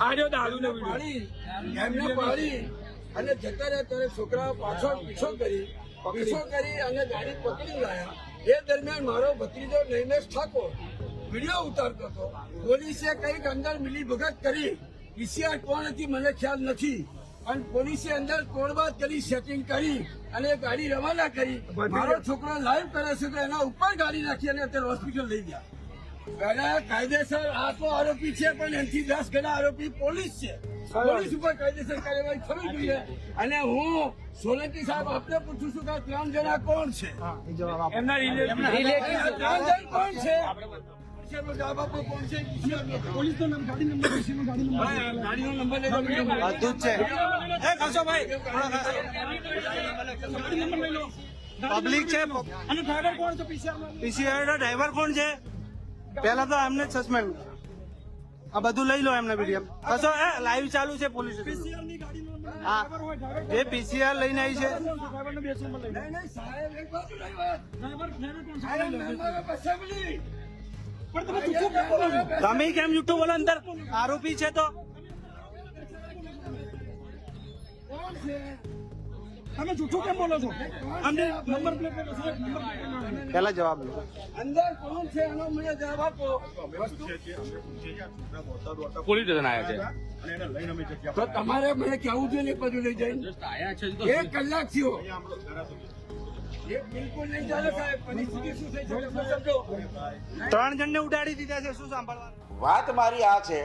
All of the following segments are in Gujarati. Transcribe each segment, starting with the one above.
આજો દારૂનો વિડીયો એમને પાડી અને જતા રહ્યા ત્યારે છોકરા પાછળ પીછો કરી અને ગાડી પકડી લાયા. એ દરમિયાન મારો ભત્રીજો નૈમેશ ઠાકોર વિડીયો ઉતારતો હતો. પોલીસે કઈક અંદર મિલીભગત કરી. પીસીઆર કોણ હતી મને ખ્યાલ નથી, પણ પોલીસે અંદર તોડબાદ કરી, સેટિંગ કરી અને ગાડી રવાના કરી. મારો છોકરો લાઈવ કરે છે તો એના ઉપર ગાડી નાખી અને અત્યારે હોસ્પિટલ લઈ ગયા. પહેલા કાયદેસર આ તો આરોપી છે, પણ એનાથી 10 ગણા આરોપી પોલીસ છે. પોલીસ ઉપર કાયદેસર કાર્યવાહી થવી જોઈએ. અને હું સોલંકી સાહેબ આપને પૂછું છું કે 3 જણા કોણ છે? એમના રિલેટિવ 3 જણ કોણ છે? જવાબ આપો કોણ છે? પોલીસ નો ગાડી નંબર ગાડીનો નંબર લઈ બધું જ છે. પબ્લિક છે અને ડ્રાઈવર કોણ છે? પીસીઆર ડ્રાઈવર કોણ છે? પહેલા તો એમને જ સસ્પેન્ડ. આ બધું લઈ લો એમને વિડીયો. કશો લાઈવ ચાલુ છે પોલીસ સ્ટેશન. હા, જે પીસીઆર લઈને આવી છે. તમે કેમ જૂઠું બોલો? અંદર આરોપી છે તો તમે જૂઠું કેમ બોલો છો? અમને નંબર પ્લેટ પહેલા જવાબ લો. અંદર કોણ છે એનો મને જવાબ આપો. પોલીસ સ્ટેશન આવ્યા છે. તો તમારે મને કેવું જોઈએ ને બધું લઈ જઈને 1 કલાક થયો. બિલકુલ નહીં ચાલે સાહેબ. પરિસ્થિતિ શું થઈ છે સમજો. 3 જણને ઉડાડી દીધા છે. શું સાંભળવાનું? વાત મારી આ છે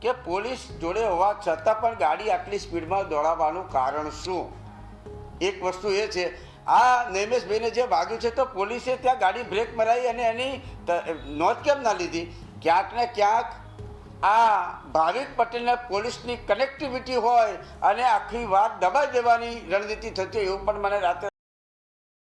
કે પોલીસ જોડે હોવા છતાં પણ ગાડી આટલી સ્પીડમાં દોડાવવાનું કારણ શું? એક વસ્તુ એ છે, આ નૈમેશભાઈને જે વાગ્યું છે તો પોલીસે ત્યાં ગાડી બ્રેક મરાવી અને એની નોંધ કેમ ના લીધી? ક્યાંક ને ક્યાંક આ ભાવિક પટેલને પોલીસની કનેક્ટિવિટી હોય અને આખી વાત દબાઈ દેવાની રણનીતિ થતી હોય એવું પણ મને રાત્રે